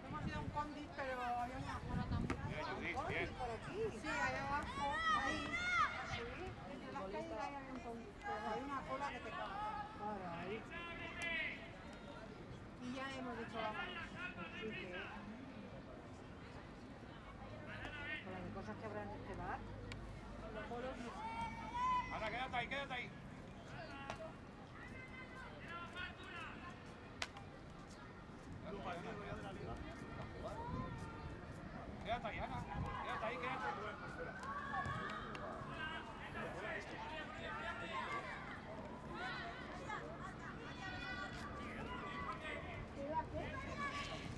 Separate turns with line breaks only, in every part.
Hemos ido a un condit, pero hay una cola también.
Por aquí.
Sí, allá abajo, ahí. Sí, en las calles ahí hay un condit, pero hay una cola que te caga.
Ahí.
Y ya hemos dicho vamos.
Así que... Con las de cosas que habrá en este bar.
Los polos no.
Ana, quédate ahí, quédate ahí. Quédate ahí, Ana. Quédate ahí, quédate.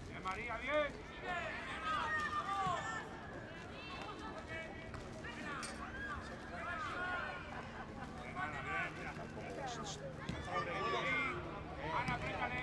Bien, María, bien. Ana, apriétale.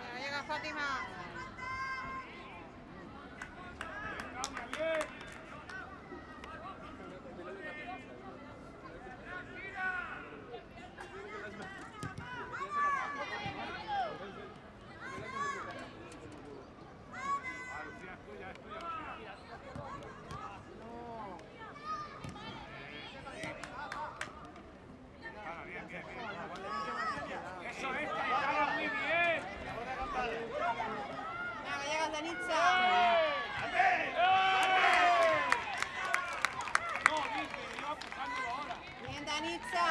Ya llega Fátima.
Bien. Lucía, es tuya, es tuya, Lucía. Ana, bien, bien, bien. Eso es, Cayetana, muy bien.
Venga, que llega Danitza.
No, dice, me iba empujándolo ahora.
Bien, Danitza.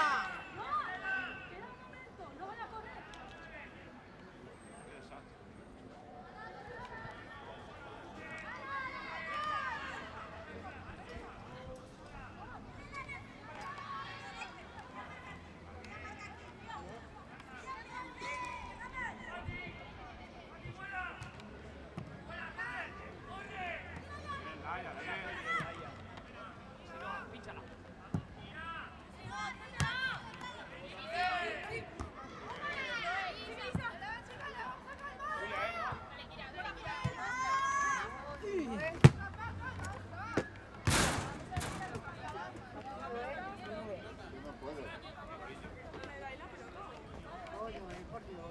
Bien, Laia, bien.
Coño, por Dios.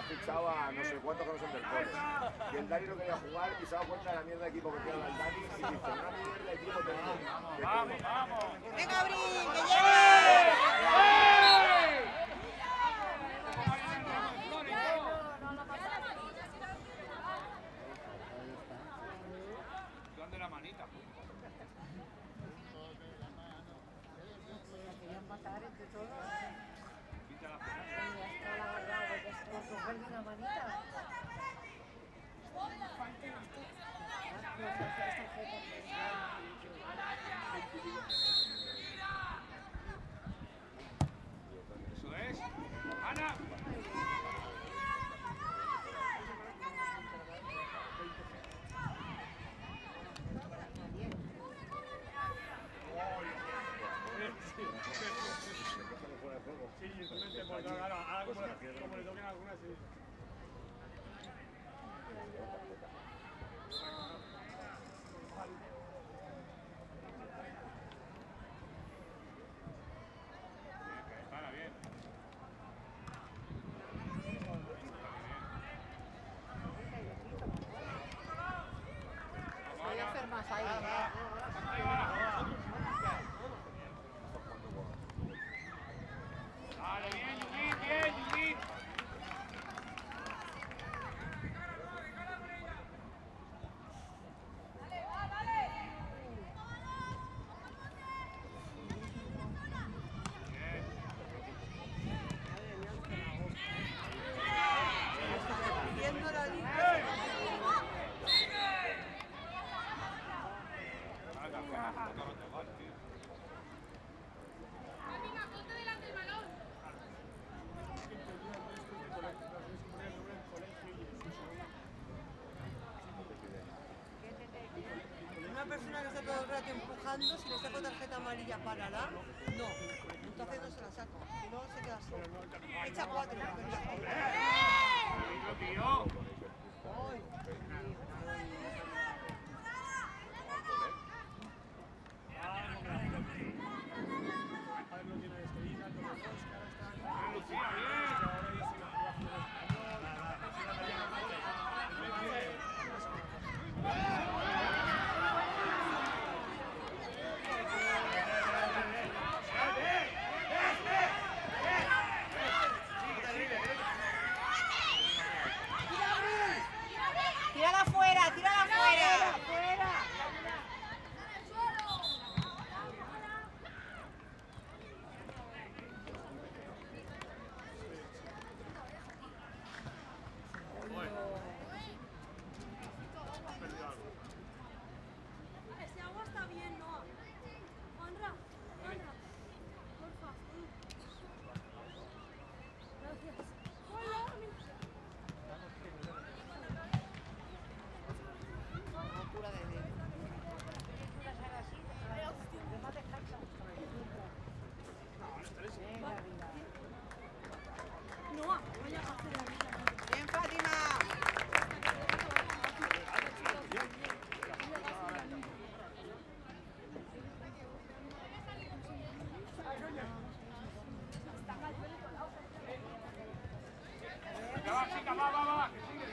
fichado a no sé cuántos que no son del cole. Y el Dani no quería jugar y se ha dado cuenta de la mierda de equipo que tiene el Dani y dice, una mierda de equipo tenemos.
Vamos, vamos.
Venga, Abril, que llegue.
¿Dónde la manita?
Querían matar entre todos.
Pinta la
Y hasta la verdad, por cogerle una manita.
Eso es. Ana.
Sí, simplemente por dar ahora como le toquen algunas, sí.
Para bien.
Voy a hacer más aire.
Vale, bien, Judith, bien, Judith.
Pidiendo la línea. Una persona que está todo el rato empujando, si le saco tarjeta amarilla, parará. No, entonces no se la saco. Si no, se queda solo. Echa 4.
Tío. Lucía, bien.
Tírala afuera, tírala afuera.
Ese agua está bien, Noah. Juanra, porfa. Gracias. Hola,
Altura de dedo.
Noah, vaya pase de arriba.
Bien, Fátima.
Venga, va, chica, va, que sigue.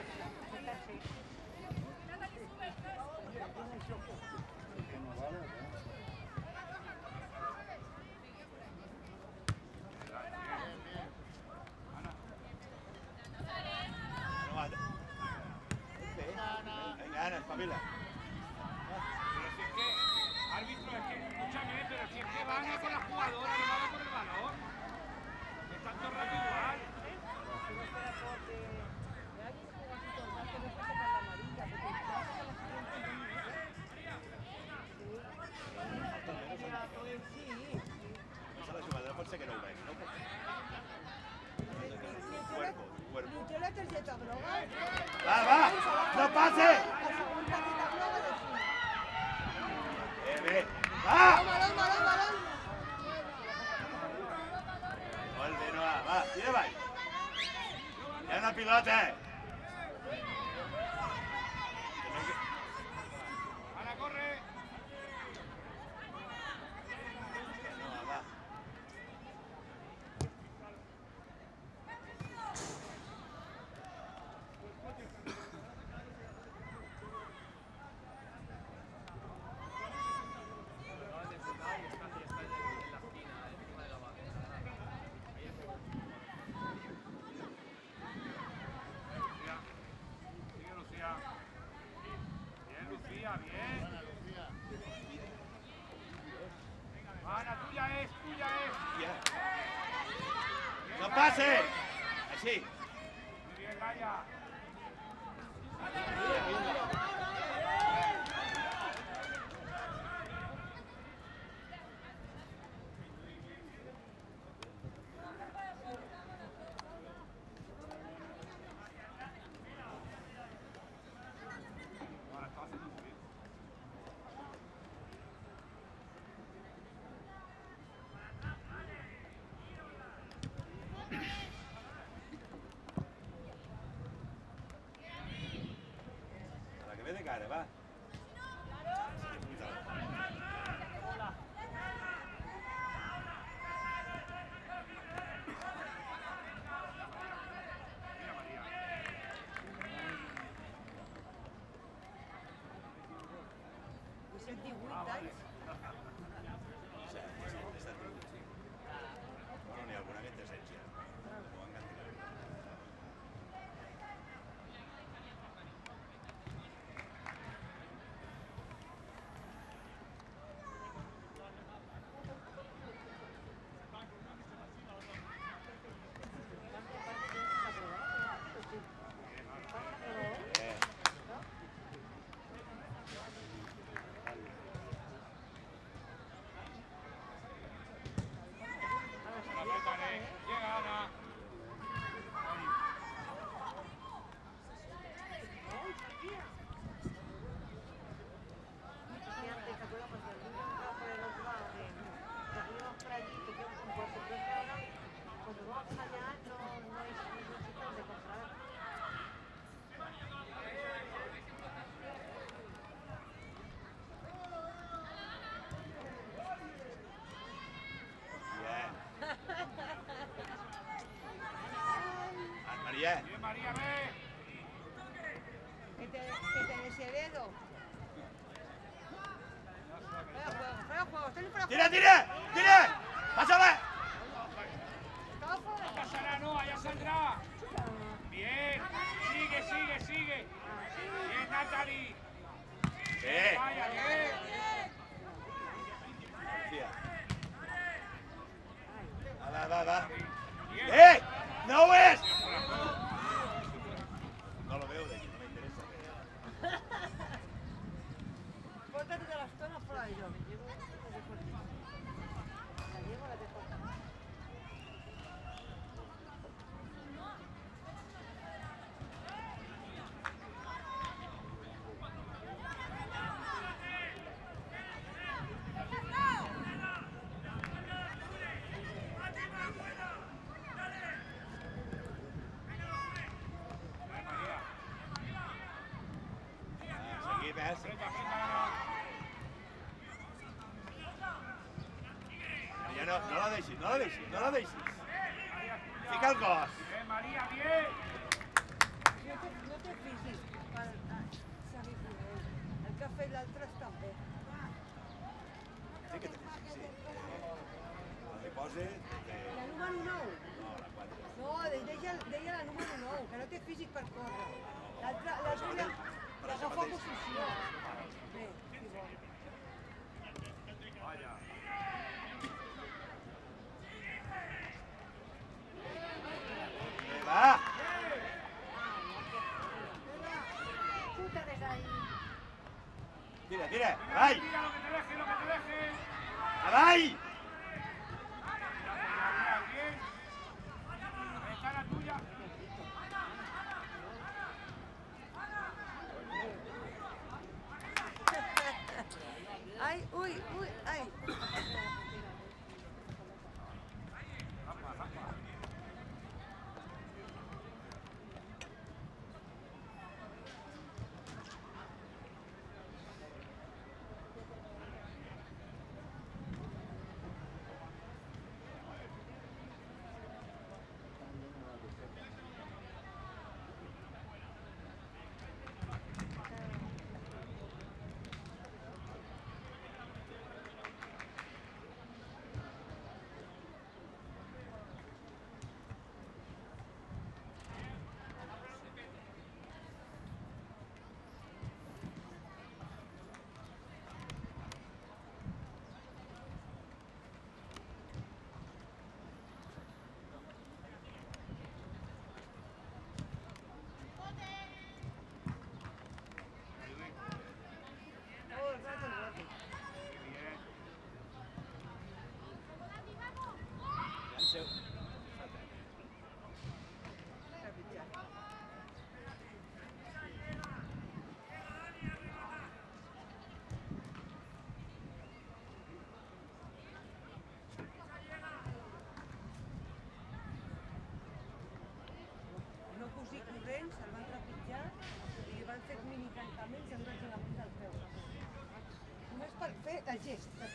Venga, Ana, espabila.
Pero si es que, árbitro, es que, escúchame, pero si es que van a por la jugadora, no van a por el balón. Están todo el rato igual.
Esa la jugadora pot ser que no ho vegi, no? Cuerpo, cuerpo.
Yo la tarjeta groga.
Va! No pase!
La segunda tarjeta groga de sí.
Bé! Va!
Balón.
Molt bé, Noah. Va, tira avall. Hi ha una pilota.
Ana, corre.
Noah, va.
es, tuya es.
Ya. ¡No pase! Así.
Muy bien, Laia. Ahora está haciendo muy bien.
A la que ve de cara, va.
Mira, María.
Pues el 18
Ah, vale.
anys.
Sí, està tot, sí. Bueno, n'hi ha alguna que té 16 ja. Ho han canviat. Bien.
La apretaré. Llega Ana.
Sí, antes, ¿te acuerdas cuando el niño entraba por el otro lado? Nos íbamos por allí, teníamos un puesto, pero es que ahora, cuando vamos allá, no hay sitio donde comprar.
Bien. María.
Bien, María, ve.
Que te desheredo. Fuera juego, estoy fuera
¡Tira,
juego.
tira! ¡Tira! ¡Pásala!
Estaba fuera.
No pasará, Noa, ya saldrá. Bien. Sigue, sigue, sigue. Bien, Natalie.
Sí.
Vaya, bien.
Tía. Va.
Bien.
¡Eh! ¡No es! No lo veo de aquí, no me interesa.
Pórtate de las zonas fuera de yo.
La llevo a la de corta.
Seguir, ves.
Aprieta, aprieta, Ana.
Ja no la deixis, no la deixis, no la deixis.
María, es tuya.
Fica el cos.
Bien, María, bien.
No te fixis. El cafè i l'altre estan bé.
Sí que te fixis, sí. El que posa...
La número 9.
No, la 4.
No, deia la número 9, que no té físic per córrer. L'altra l'agafa en posició. Bé, igual.
Vaya.
Va!
Chuta desde ahí.
Tira, tira, avall!
Tira lo que te deje, lo que te deje.
Avall!
Mira, bien. Está la tuya.
Ai, ui, ai.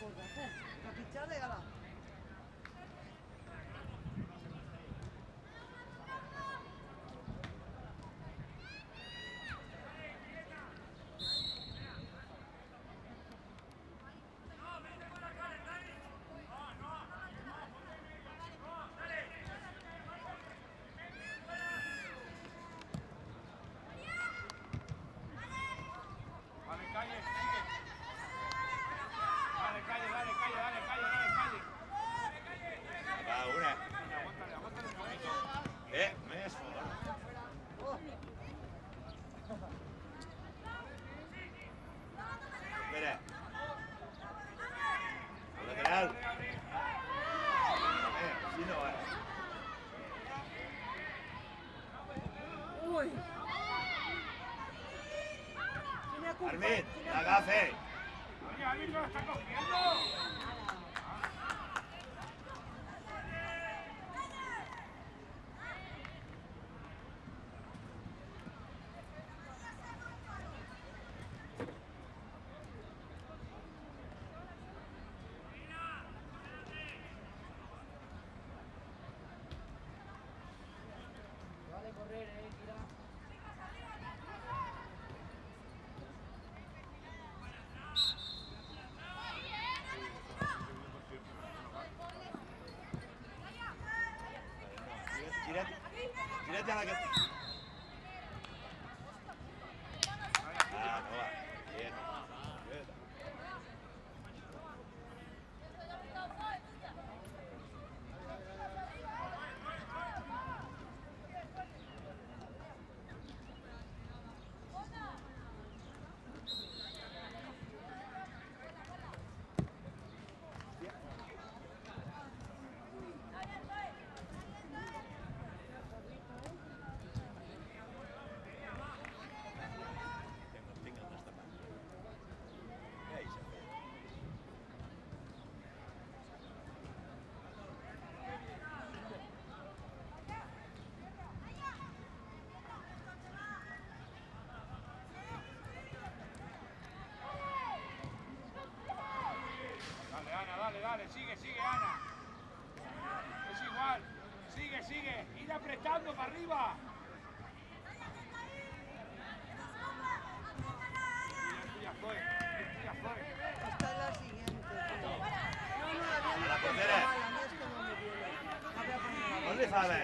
cosa, pum, trepitjada y ala.
Dale, calle, sigue. Dale, calle, dale, calle, dale, calle, dale, calle.
Va, una.
Aguántale, aguántale un poquito.
Més fort. Espera. Al lateral. Si no,
Uy. Quina culpa,
Armin,
quina
l'agafe.
Oye, árbitro, la está cogiendo.
Gira't a la que... Ah, no va. Bien. Bien. Tinc el destapat. Què hi s'ha fet?
Dale, Ana, dale, dale, sigue, sigue, Ana. Es igual. Sigue, sigue. Ir apretando para arriba. Ya fue, ya fue.
Esta es la siguiente. No, no, la mía no
A la
es que
portera.
esté mal, la mía es que no me viene. La voy a poner a la
On li fa bé?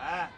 Va.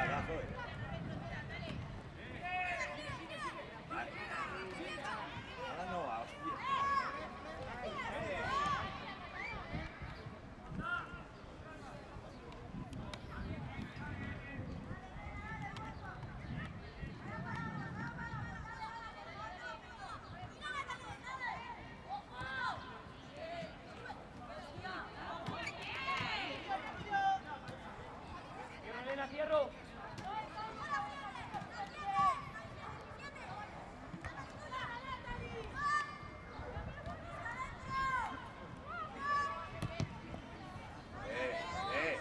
Agafa. Ara no va, hòstia.
Cierra,
centro.
Eh.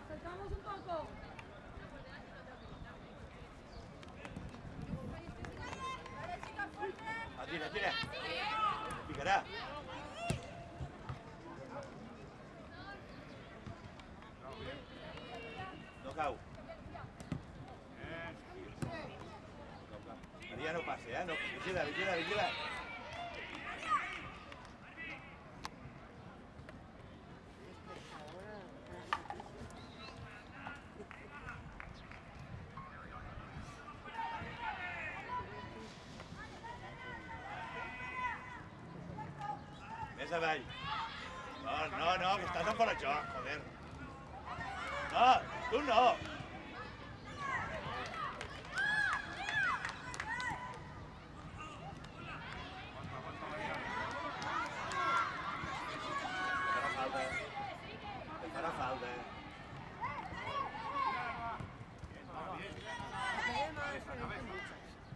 Acercamos un poco.
Tira, tira. Picará. Knockout. María no pase, ¿eh? No, vigila, vigila, vigila. Més avall. No, que estàs en fora de joc, joder. No, tu no. Te farà falta.
Además,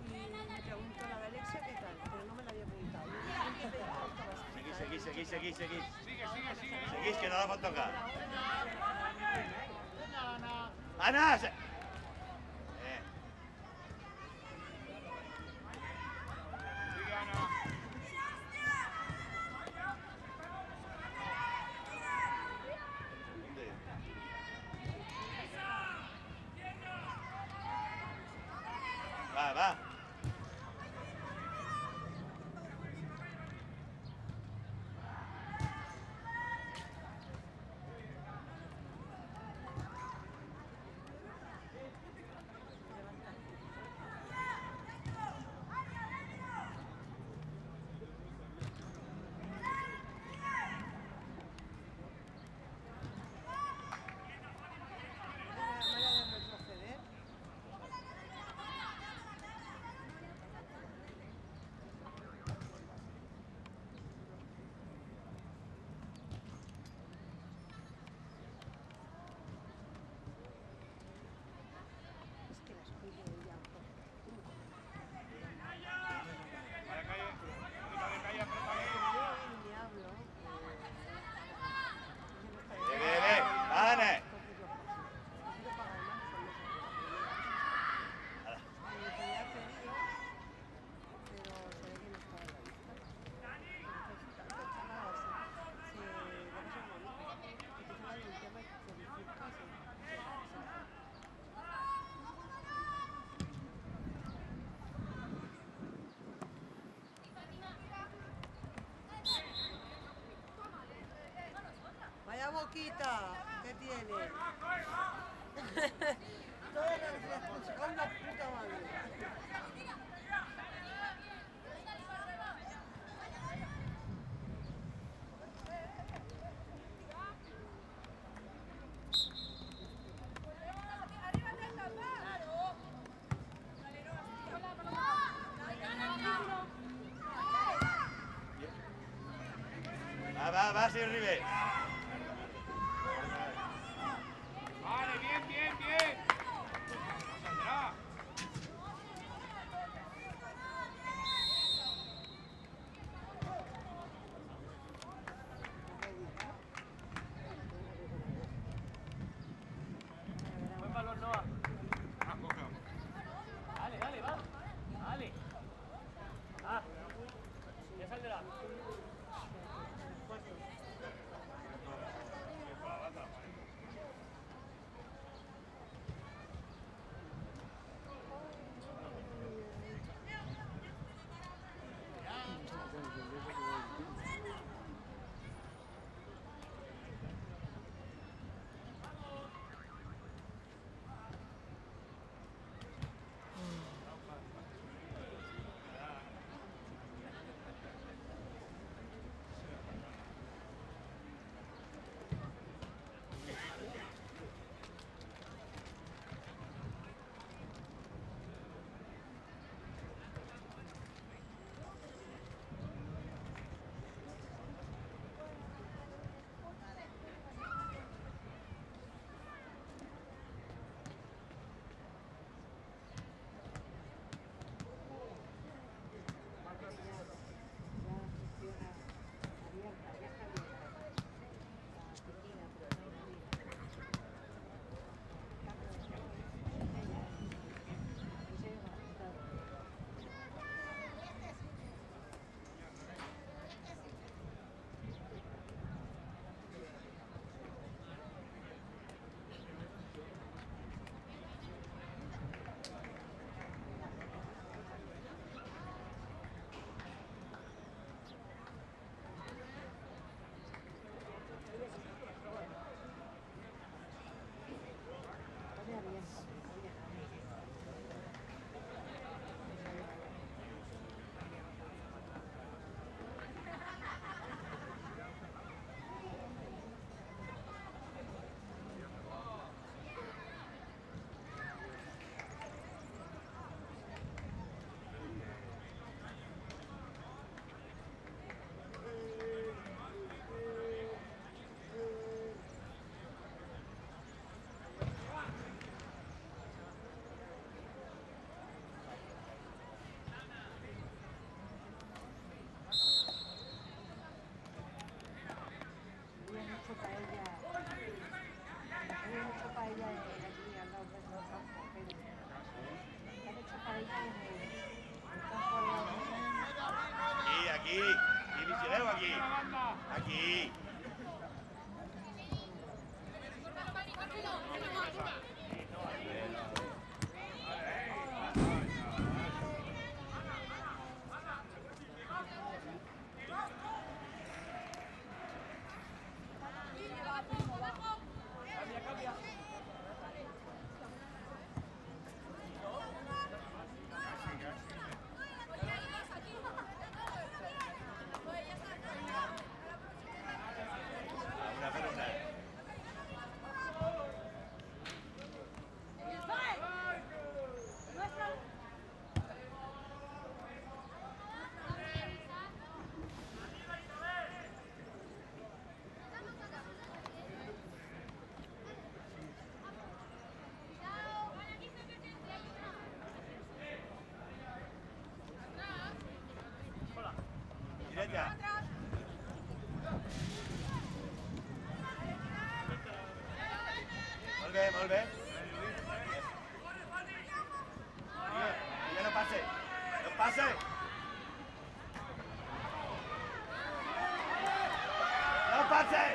y me preguntó la de Alexia qué tal, pero no me la había preguntado.
Seguís.
Sigue, sigue.
Seguís, que no la pot tocar. Anna!
Sigue, Ana.
Va.
Manera de retroceder. Es que las pide ella.
Vale, calle. Un poquito de calle, aprieta ahí.
Yo el diablo.
Ve. Anna!
Prefiero pagar más por los me había pedido, pero se ve que no estaba en la lista. Necesita nada, se vamos a morir. Y te sale un tema que se bifurca,
Vaya boquita que tiene. Todas las refrescos, con la puta madre.
Va, señor Ribe.
Vale, bien. Saldrá.
Buen balón, Noah.
Ah, coge.
Dale, va. Dale. Ah. Ya saldrá.
Aquí. I vigileu aquí. Aquí. Ja. Molt bé. Ja no passe. No passe. No passe.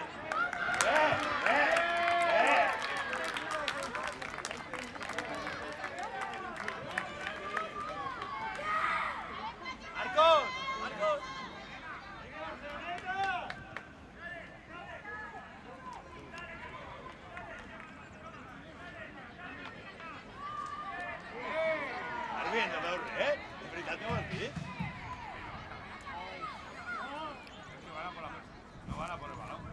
Marcos. No veus res? De veritat no ho has vist?
No van a por el balón.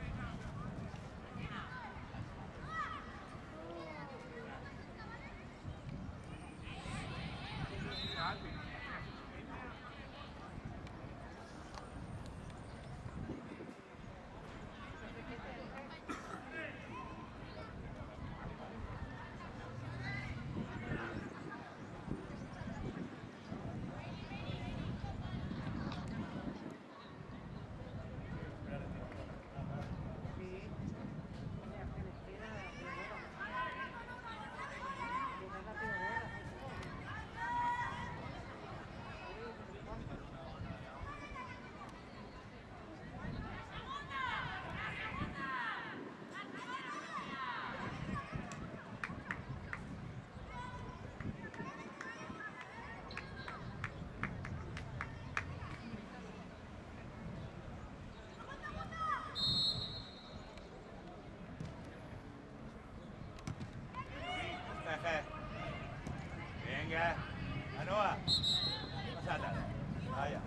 Venga, Anoa. Pasada. Vaya.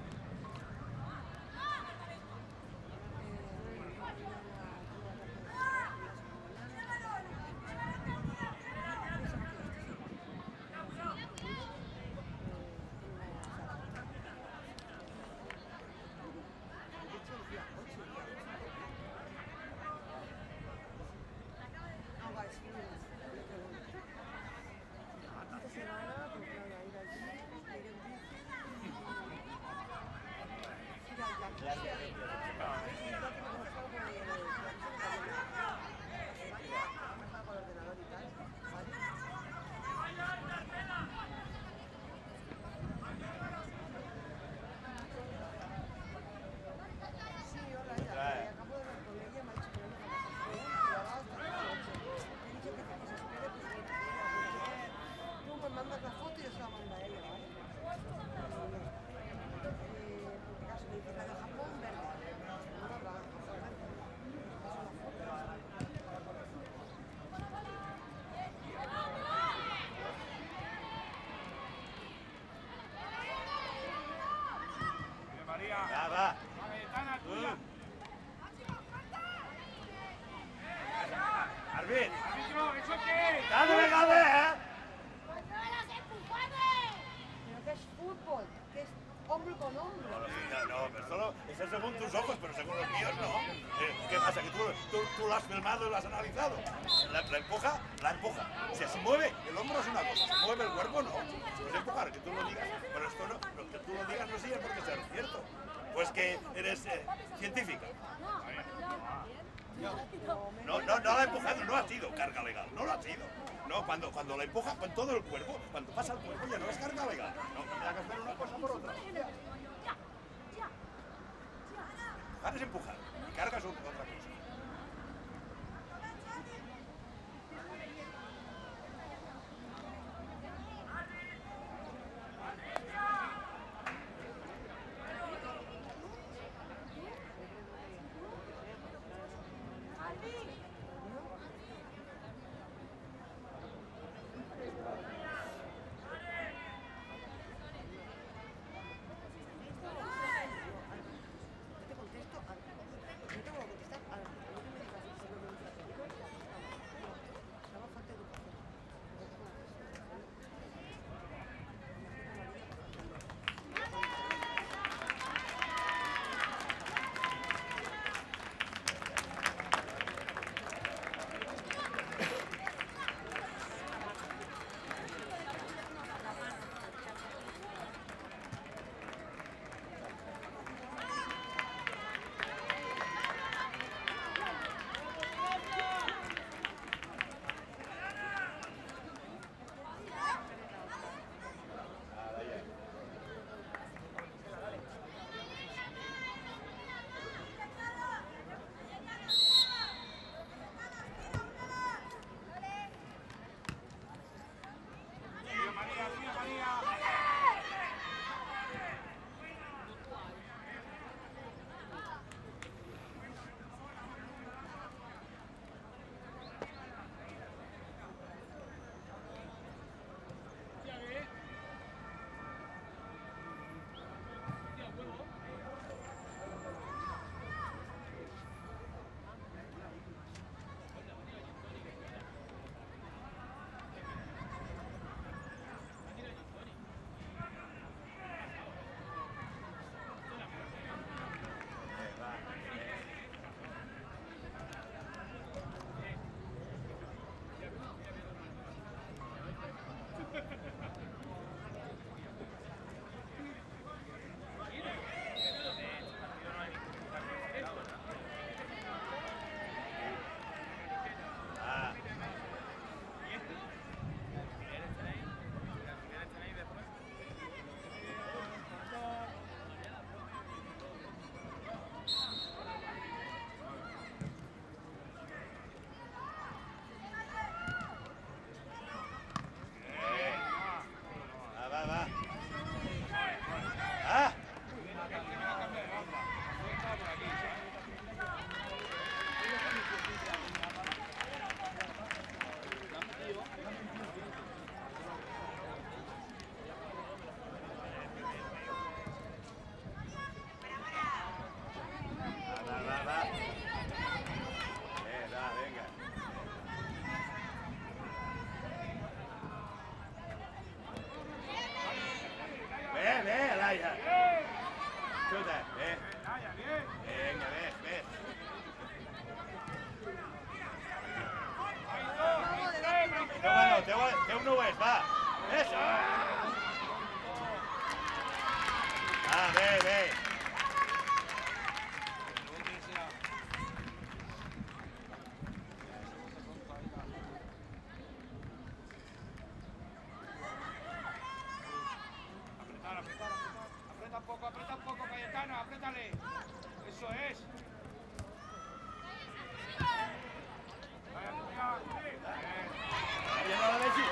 mandas la foto y yo se la mando a ella, ¿vale? En caso de la de Japón, verde. Segunda blanca, verde.
María.
Ja, va.
Cayetana, tuya.
Arbit,
Árbitro, ¿eso qué es?
cada vegada,
Pero que es fútbol, que es hombro con hombro.
No, pero solo eso según tus ojos, pero según los míos no. ¿Qué pasa? ¿Que tú lo has filmado y lo has analizado? La empuja, la empuja. O sea, se mueve, el hombro es una cosa, se mueve el cuerpo no. Pues empujar, que tú lo digas. Pero esto no, lo que tú lo digas no sigue porque sea cierto. Pues que eres científica. No la ha empujado, no ha sido carga legal, no lo ha sido. No, cuando la empuja con todo el cuerpo, cuando pasa el cuerpo ya no es carga legal. Aprieta,
Vaya, bien.
Venga, ves. Té un només, va. Eso. Ah, bé.
Aprieta un poco, Cayetano, apriétale. Eso es.
Maria, no la vegi.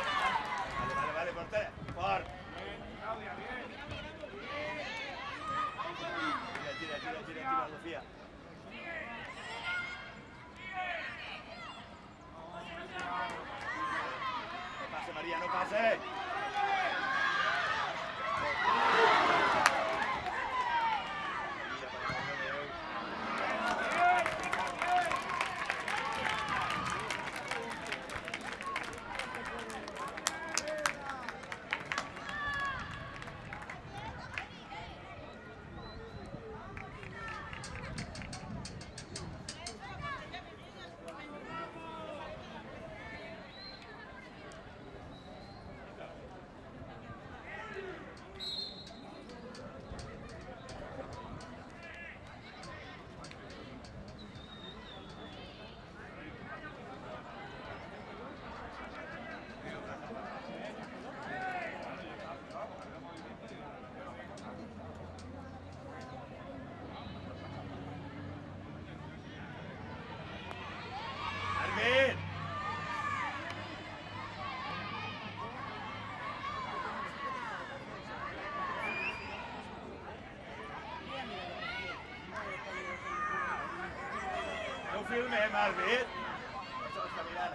Vale, portera. Fort.
Claudia, bien.
Tira, Lucía. No pase, Maria, no pase. Armin! No ho filmem, Armin. Això està mirant,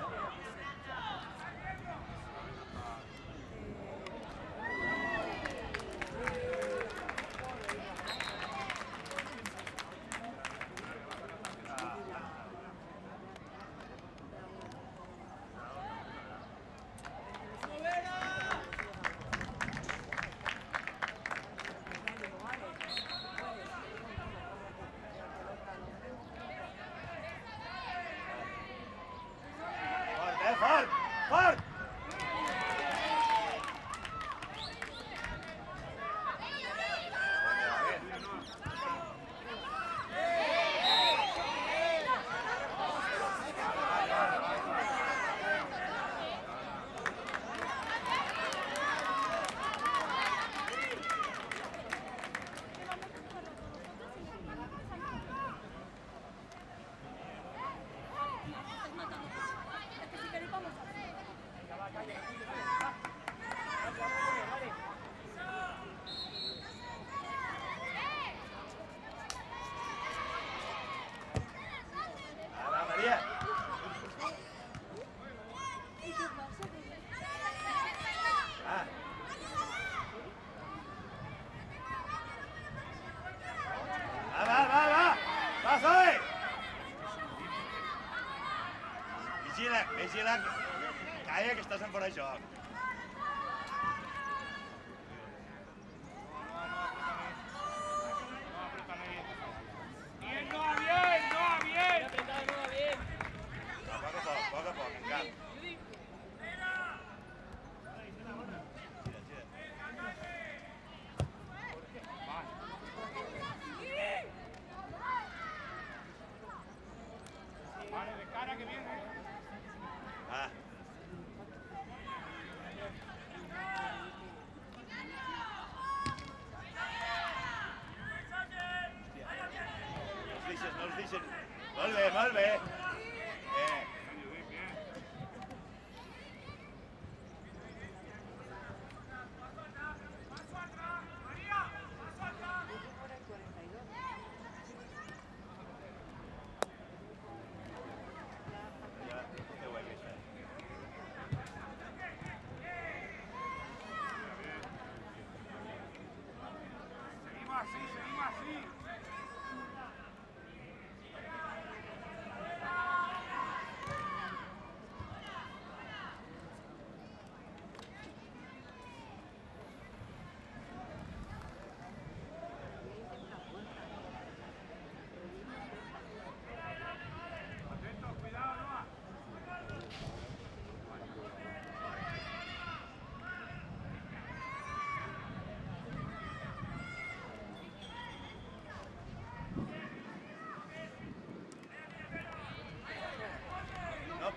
Fort! Va, Maria. Va, Zoe! Vigila. Calla, que estàs en fora de joc.
Bien, Noa, bien.
Poc a poc, encara.
Vale, de cara que viene.
Va. No els deixen. Molt bé.
Seguimos así.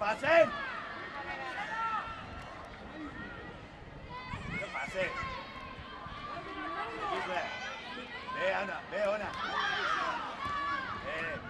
pasen! ¡Que pasen! Ve, Ana, ve, Ana. Ve.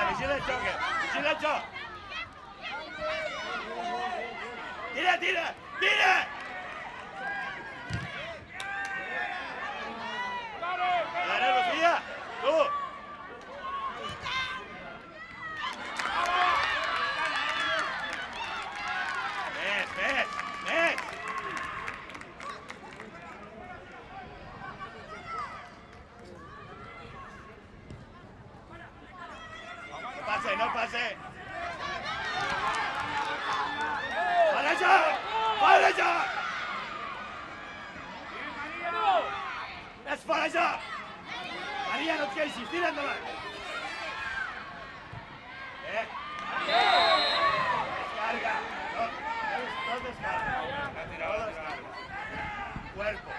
Vigila el choque. ¡Tira! ¡Dale, Lucía! ¡Tú! ¡Ves! ¡No pase! ¡Para allá! ¡Es para allá! María, no tienes que insistir en nada. Descarga. No descarga. La tirada descarga. Cuerpo.